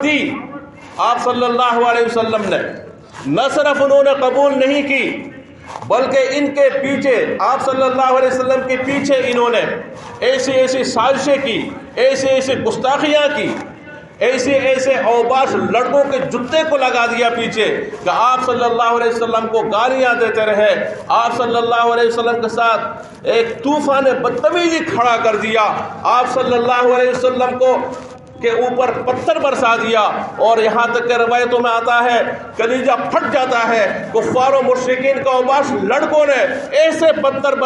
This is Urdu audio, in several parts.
دی آپ صلی اللہ علیہ وسلم نے نہ صرف انہوں نے قبول نہیں کی بلکہ ان کے پیچھے آپ صلی اللہ علیہ وسلم کے پیچھے انہوں نے ایسی سازشیں کی، ایسی گستاخیاں کی، ایسے اوباش لڑکوں کے جتے کو لگا دیا پیچھے کہ آپ صلی اللہ علیہ وسلم کو گالیاں دیتے رہے، آپ صلی اللہ علیہ وسلم کے ساتھ ایک طوفان بدتمیزی کھڑا کر دیا، آپ صلی اللہ علیہ وسلم کو کے اوپر پتھر برسا دیا، اور یہاں تک کہ روایتوں میں آتا ہے کلیجہ پھٹ جاتا ہے۔ کفار و مشرکین کا اوباش لڑکوں نے ایسے پتھر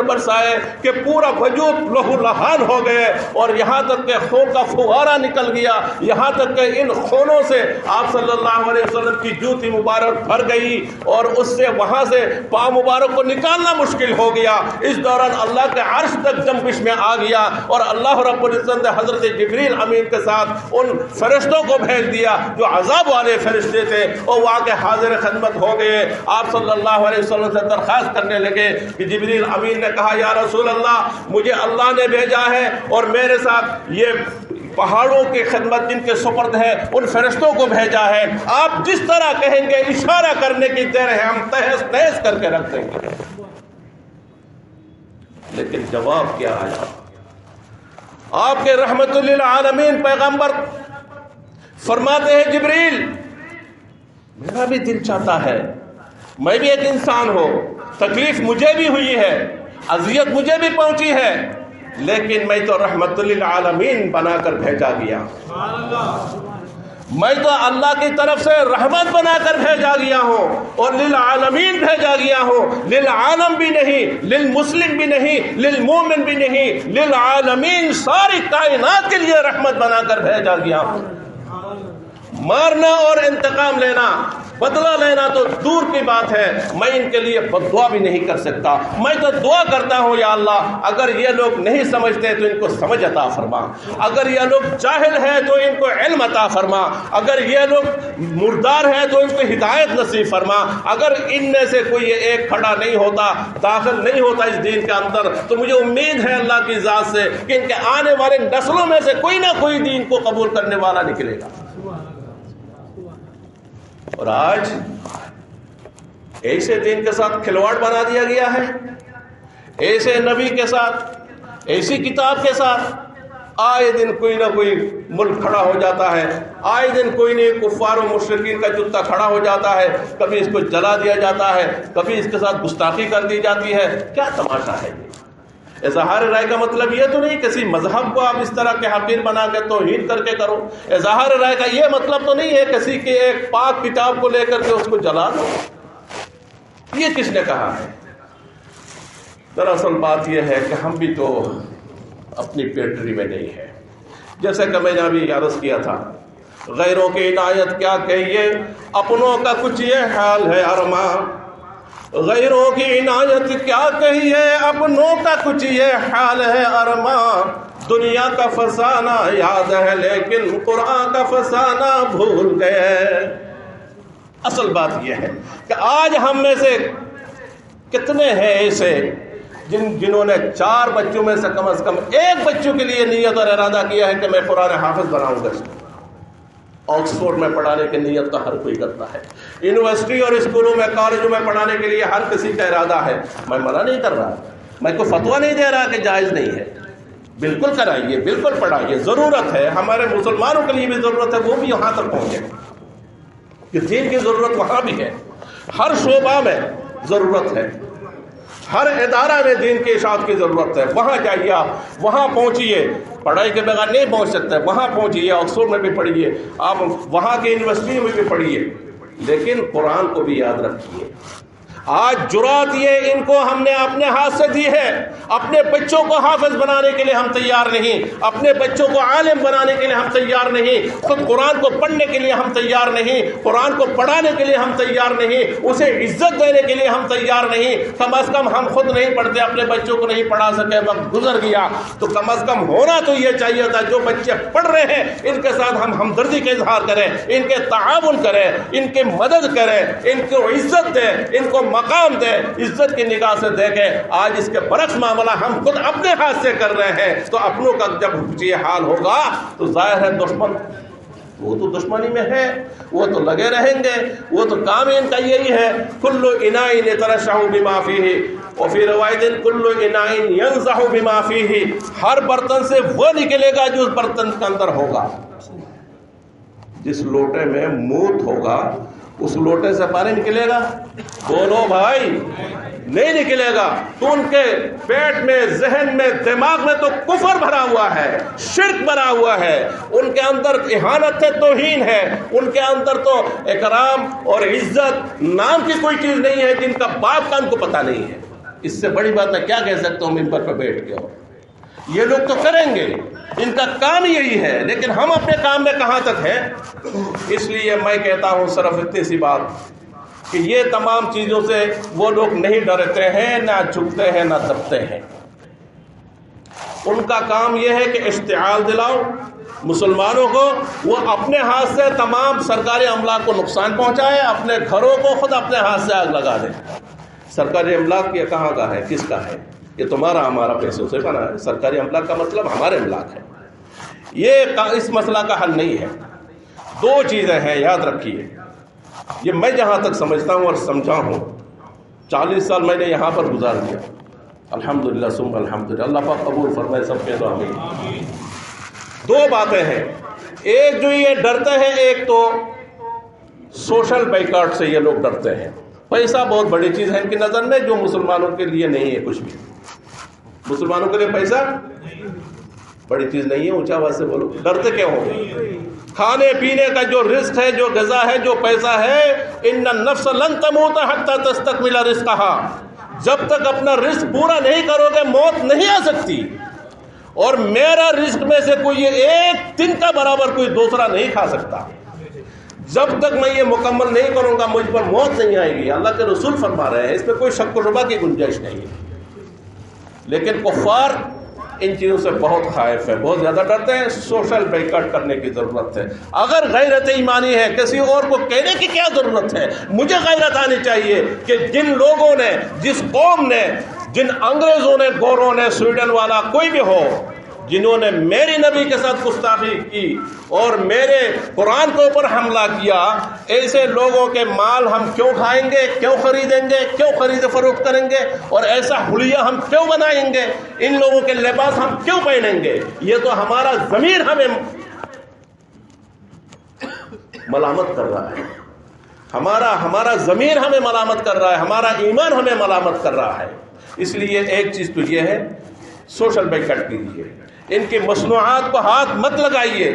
برسائے کہ پورا وجود لہو لہان ہو گئے، اور یہاں تک کہ خون کا فوارہ نکل گیا، یہاں تک کہ ان خونوں سے آپ صلی اللہ علیہ وسلم کی جوتی مبارک بھر گئی، اور اس سے وہاں سے پاؤں مبارک کو نکالنا مشکل ہو گیا۔ اس دوران اللہ کے عرش تک جنبش میں آ گیا، اور اللہ رب العزت نے حضرت جبریل امین کے ساتھ ان فرشتوں کو بھیج دیا جو عذاب والے فرشتے تھے، اور وہاں کے حاضر خدمت ہو گئے۔ آپ صلی اللہ علیہ وسلم سے درخواست کرنے لگے کہ جبریل امین نے کہا یا رسول اللہ، مجھے اللہ نے بھیجا ہے اور میرے ساتھ یہ پہاڑوں کی خدمت جن کے سپرد ہے ان فرشتوں کو بھیجا ہے، آپ جس طرح کہیں گے اشارہ کرنے کی دیر ہے، ہم تہس تہس کر کے رکھ دیں گے۔ لیکن جواب کیا آیا؟ آپ کے رحمت للعالمین پیغمبر فرماتے ہیں جبریل، میرا بھی دل چاہتا ہے، میں بھی ایک انسان ہوں، تکلیف مجھے بھی ہوئی ہے، اذیت مجھے بھی پہنچی ہے، لیکن میں تو رحمت للعالمین بنا کر بھیجا گیا، میں تو اللہ کی طرف سے رحمت بنا کر بھیجا گیا ہوں، اور للعالمین بھیجا گیا ہوں، للعالم بھی نہیں، للمسلم بھی نہیں، للمومن بھی نہیں، للعالمین، ساری کائنات کے لیے رحمت بنا کر بھیجا گیا ہوں۔ مارنا اور انتقام لینا، بدلہ لینا تو دور کی بات ہے، میں ان کے لیے بد دعا بھی نہیں کر سکتا، میں تو دعا کرتا ہوں یا اللہ اگر یہ لوگ نہیں سمجھتے تو ان کو سمجھ عطا فرما، اگر یہ لوگ جاہل ہیں تو ان کو علم عطا فرما، اگر یہ لوگ مردار ہیں تو ان کو ہدایت نصیب فرما، اگر ان میں سے کوئی ایک کھڑا نہیں ہوتا، داخل نہیں ہوتا اس دین کے اندر، تو مجھے امید ہے اللہ کی ذات سے کہ ان کے آنے والے نسلوں میں سے کوئی نہ کوئی دین کو قبول کرنے والا نکلے گا۔ اور آج ایسے دین کے ساتھ کھلواڑ بنا دیا گیا ہے، ایسے نبی کے ساتھ، ایسی کتاب کے ساتھ آئے دن کوئی نہ کوئی ملک کھڑا ہو جاتا ہے، آئے دن کوئی نہ کفار و مشرکین کا جتا کھڑا ہو جاتا ہے، کبھی اس کو جلا دیا جاتا ہے، کبھی اس کے ساتھ گستاخی کر دی جاتی ہے۔ کیا تماشا ہے یہ؟ اظہار رائے کا مطلب یہ تو نہیں کسی مذہب کو آپ اس طرح کے حقیر بنا کے توہین کر کے کرو، اظہار رائے کا یہ مطلب تو نہیں ہے کسی کے ایک پاک کتاب کو لے کر کے اس کو جلا دو۔ یہ کس نے کہا ہے؟ دراصل بات یہ ہے کہ ہم بھی تو اپنی پیٹری میں نہیں ہے، جیسے کہ میں نے ابھی عرض کیا تھا، غیروں کی عنایت کیا کہیے، اپنوں کا کچھ یہ حال ہے ارمان، غیروں کی عنایت کیا کہیے، اپنوں کا کچھ یہ حال ہے ارمان، دنیا کا فسانہ یاد ہے لیکن قرآن کا فسانہ بھول گئے۔ اصل بات یہ ہے کہ آج ہم میں سے کتنے ہیں ایسے جنہوں نے 4 بچوں میں سے کم از کم ایک بچوں کے لیے نیت اور ارادہ کیا ہے کہ میں قرآن حافظ بناؤں گا۔ آکسفورڈ میں پڑھانے کی نیت تو ہر کوئی کرتا ہے، یونیورسٹی اور اسکولوں میں کالجوں میں پڑھانے کے لیے ہر کسی کا ارادہ ہے۔ میں منع نہیں کر رہا، میں کوئی فتویٰ نہیں دے رہا کہ جائز نہیں ہے، بالکل کرائیے، بالکل پڑھائیے، ضرورت ہے، ہمارے مسلمانوں کے لیے بھی ضرورت ہے، وہ بھی وہاں تک پہنچے کہ دین کی ضرورت وہاں بھی ہے، ہر شعبہ میں ضرورت ہے، ہر ادارہ میں دین کے اشاعت کی ضرورت ہے، وہاں جائیے، آپ وہاں پہنچیے، پڑھائی کے بغیر نہیں پہنچ سکتے، وہاں پہنچیے، آکسفورڈ میں بھی پڑھیے، آپ وہاں کے یونیورسٹی میں بھی پڑھیے، لیکن قرآن کو بھی یاد رکھیے۔ آج جرات یہ ان کو ہم نے اپنے ہاتھ سے دی ہے، اپنے بچوں کو حافظ بنانے کے لیے ہم تیار نہیں، اپنے بچوں کو عالم بنانے کے لیے ہم تیار نہیں، خود قرآن کو پڑھنے کے لیے ہم تیار نہیں، قرآن کو پڑھانے کے لیے ہم تیار نہیں، اسے عزت دینے کے لیے ہم تیار نہیں۔ کم از کم ہم خود نہیں پڑھتے، اپنے بچوں کو نہیں پڑھا سکے، وقت گزر گیا، تو کم از کم ہونا تو یہ چاہیے تھا جو بچے پڑھ رہے ہیں ان کے ساتھ ہم ہمدردی کا اظہار کریں، ان کے تعاون کریں، ان کی مدد کریں، ان کو عزت دیں، ان کو مقام دے، عزت کی نگاہ سے دیکھیں۔ آج اس کے برعکس معاملہ ہم خود اپنے ہاتھ سے کر رہے ہیں، تو اپنوں کا جب یہ حال ہوگا تو ظاہر ہے دشمن وہ تو دشمنی میں ہے، وہ تو لگے رہیں گے، وہ تو کام ان کا یہی ہے. کل اناء یترشح بما فیہ، وفی روایت کل اناء ینضح بما فیہ، ہر برتن سے وہ نکلے گا جو اس برتن کے اندر ہوگا. جس لوٹے میں موت ہوگا اس لوٹے سے پانی نکلے گا؟ بولو بھائی، نہیں نکلے گا. تو ان کے پیٹ میں، ذہن میں، دماغ میں تو کفر بھرا ہوا ہے، شرک بھرا ہوا ہے، ان کے اندر اہانت ہے، توہین ہے، ان کے اندر تو اکرام اور عزت نام کی کوئی چیز نہیں ہے جن کا باپ کا ان کو پتہ نہیں ہے. اس سے بڑی بات میں کیا کہہ سکتا ہوں ممبر پہ بیٹھ کے؟ یہ لوگ تو کریں گے، ان کا کام یہی ہے، لیکن ہم اپنے کام میں کہاں تک ہیں؟ اس لیے میں کہتا ہوں صرف اتنی سی بات کہ یہ تمام چیزوں سے وہ لوگ نہیں ڈرتے ہیں، نہ جھکتے ہیں، نہ دبتے ہیں. ان کا کام یہ ہے کہ اشتعال دلاؤ مسلمانوں کو، وہ اپنے ہاتھ سے تمام سرکاری املاک کو نقصان پہنچائے، اپنے گھروں کو خود اپنے ہاتھ سے آگ لگا دیں. سرکاری املاک یہ کہاں کا ہے؟ کس کا ہے؟ یہ تمہارا ہمارا پیسوں سے بنا ہے. سرکاری املاک کا مطلب ہمارے املاک ہے. یہ اس مسئلہ کا حل نہیں ہے. دو چیزیں ہیں، یاد رکھیے. یہ میں جہاں تک سمجھتا ہوں اور سمجھا ہوں، 40 سال میں نے یہاں پر گزار دیا، الحمدللہ ثم الحمدللہ. اللہ پاک قبول فرمائے سب کے. تو آمین. دو باتیں ہیں، ایک جو یہ ڈرتے ہیں، ایک تو سوشل بائیکاٹ سے یہ لوگ ڈرتے ہیں. پیسہ بہت بڑی چیز ہے ان کی نظر میں، جو مسلمانوں کے لیے نہیں ہے کچھ بھی. مسلمانوں کے لیے پیسہ بڑی چیز نہیں ہے. اونچا آواز سے بولو، ڈرتے کیوں ہو؟ کھانے پینے کا جو رزق ہے، جو غذا ہے، جو پیسہ ہے، ان النفس لن تموت حتی تستکمل رزقہا، جب تک اپنا رزق پورا نہیں کرو گے موت نہیں آ سکتی. اور میرا رزق میں سے کوئی ایک دن کا برابر کوئی دوسرا نہیں کھا سکتا. جب تک میں یہ مکمل نہیں کروں گا مجھ پر موت نہیں آئے گی. اللہ کے رسول فرما رہے ہیں، اس میں کوئی شک و شبہ کی گنجائش نہیں ہے. لیکن کفار ان چیزوں سے بہت خائف ہے، بہت زیادہ ڈرتے ہیں. سوشل بائیکاٹ کرنے کی ضرورت ہے. اگر غیرت ایمانی ہے، کسی اور کو کہنے کی کیا ضرورت ہے؟ مجھے غیرت آنی چاہیے کہ جن لوگوں نے، جس قوم نے، جن انگریزوں نے، گوروں نے، سویڈن والا کوئی بھی ہو، جنہوں نے میری نبی کے ساتھ گستاخی کی اور میرے قرآن کے اوپر حملہ کیا، ایسے لوگوں کے مال ہم کیوں کھائیں گے؟ کیوں خریدیں گے؟ کیوں خرید فروخت کریں گے؟ اور ایسا حلیہ ہم کیوں بنائیں گے؟ ان لوگوں کے لباس ہم کیوں پہنیں گے؟ یہ تو ہمارا ضمیر ہمیں ملامت کر رہا ہے، ہمارا ضمیر ہمیں ملامت کر رہا ہے، ہمارا ایمان ہمیں ملامت کر رہا ہے. اس لیے ایک چیز تو یہ ہے، سوشل بائیکاٹ کیجیے. ان کی مصنوعات کو ہاتھ مت لگائیے،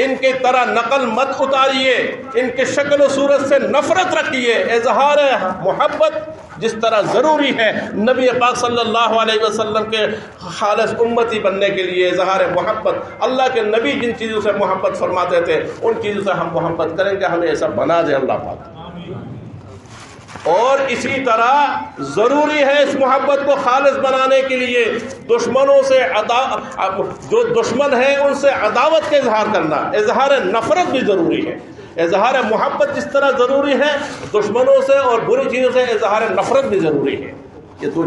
ان کی طرح نقل مت اتاریے، ان کے شکل و صورت سے نفرت رکھیے. اظہار محبت جس طرح ضروری ہے نبی پاک صلی اللہ علیہ وسلم کے خالص امتی بننے کے لیے، اظہار محبت، اللہ کے نبی جن چیزوں سے محبت فرماتے تھے ان چیزوں سے ہم محبت کریں گے. ہمیں ایسا بنا دے اللہ پاک. اور اسی طرح ضروری ہے اس محبت کو خالص بنانے کے لیے دشمنوں سے جو دشمن ہیں ان سے عداوت کا اظہار کرنا. اظہار نفرت بھی ضروری ہے. اظہار محبت جس طرح ضروری ہے، دشمنوں سے اور بری چیزوں سے اظہار نفرت بھی ضروری ہے. یہ تو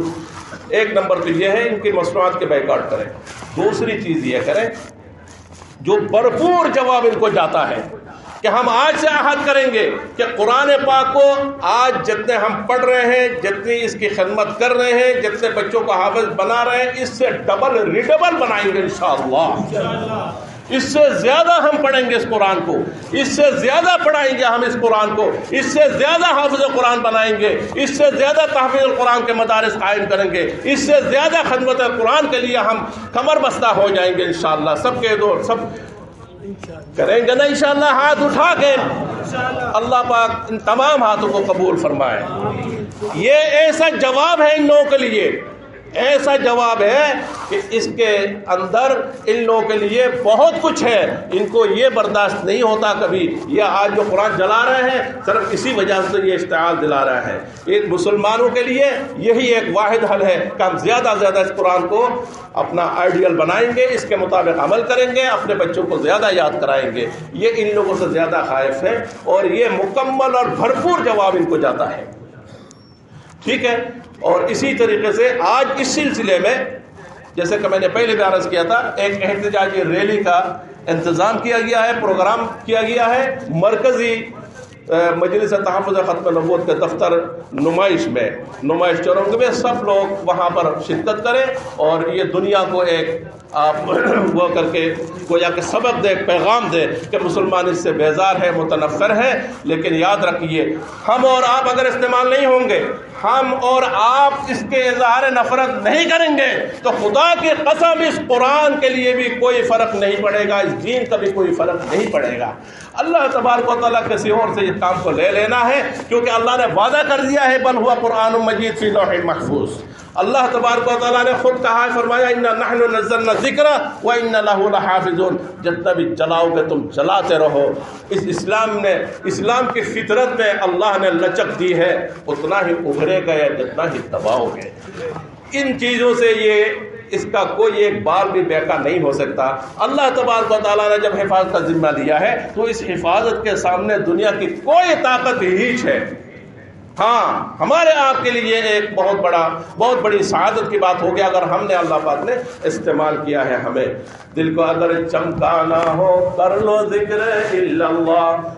ایک نمبر تو یہ ہے، ان کی مصنوعات کے بائیکاٹ کریں. دوسری چیز یہ کریں جو بھرپور جواب ان کو جاتا ہے کہ ہم آج سے عہد کریں گے کہ قرآن پاک کو آج جتنے ہم پڑھ رہے ہیں، جتنی اس کی خدمت کر رہے ہیں، جتنے بچوں کو حافظ بنا رہے ہیں، اس سے ڈبل ریڈبل بنائیں گے انشاءاللہ. اس سے زیادہ ہم پڑھیں گے اس قرآن کو، اس سے زیادہ پڑھائیں گے ہم اس قرآن کو، اس سے زیادہ حافظ قرآن بنائیں گے، اس سے زیادہ تحفیظ القرآن کے مدارس قائم کریں گے، اس سے زیادہ خدمت قرآن کے لیے ہم کمر بستہ ہو جائیں گے انشاءاللہ. سب کے دور سب کریں گے نا انشاءاللہ. ہاتھ اٹھا کے اللہ پاک ان تمام ہاتھوں کو قبول فرمائے. یہ ایسا جواب ہے ان لوگوں کے لیے، ایسا جواب ہے کہ اس کے اندر ان لوگوں کے لیے بہت کچھ ہے. ان کو یہ برداشت نہیں ہوتا کبھی. یہ آج جو قرآن جلا رہے ہیں صرف اسی وجہ سے یہ اشتعال دلا رہا ہے. ایک مسلمانوں کے لیے یہی ایک واحد حل ہے کہ ہم زیادہ زیادہ اس قرآن کو اپنا آئیڈیل بنائیں گے، اس کے مطابق عمل کریں گے، اپنے بچوں کو زیادہ یاد کرائیں گے. یہ ان لوگوں سے زیادہ خائف ہے اور یہ مکمل اور بھرپور جواب ان کو جاتا ہے. ٹھیک ہے. اور اسی طریقے سے آج اس سلسلے میں جیسے کہ میں نے پہلے بھی عرض کیا تھا، ایک احتجاجی ریلی کا انتظام کیا گیا ہے، پروگرام کیا گیا ہے مرکزی مجلس تحفظ ختم نبوت کے دفتر نمائش چورنگ میں سب لوگ وہاں پر شرکت کریں اور یہ دنیا کو ایک آپ وہ کر کے گویا کہ سبق دے، پیغام دے کہ مسلمان اس سے بیزار ہے، متنفر ہے، لیکن یاد رکھیے ہم اور آپ اگر استعمال نہیں ہوں گے، ہم اور آپ اس کے اظہار نفرت نہیں کریں گے تو خدا کی قسم اس قرآن کے لیے بھی کوئی فرق نہیں پڑے گا، اس دین کا بھی کوئی فرق نہیں پڑے گا۔ اللہ تبارک و تعالیٰ کسی اور سے اس کام کو لے لینا ہے، کیونکہ اللہ نے وعدہ کر دیا ہے بل ہوا قرآن مجید فی لوح محفوظ۔ اللہ تبارک و تعالیٰ نے خود کہا ہے، فرمایا انا نحن نزلنا الذکر وانا لہ لحافظون، جتنا بھی چلاؤ گے تم چلاتے رہو۔ اسلام کی فطرت میں اللہ نے لچک دی ہے، اتنا ہی ابھرے گا یا جتنا ہی دباؤ گے۔ ان چیزوں سے اس کا کوئی ایک بال بھی بیکا نہیں ہو سکتا۔ اللہ تبارک و تعالیٰ نے جب حفاظت کا ذمہ لیا ہے تو اس حفاظت کے سامنے دنیا کی کوئی طاقت ہیچ ہے۔ ہاں ہمارے آپ کے لیے ایک بہت بڑی سعادت کی بات ہوگی اگر ہم نے اللہ پاک نے استعمال کیا ہے۔ ہمیں دل کو اگر چمکانا ہو کر لو ذکر الا اللہ۔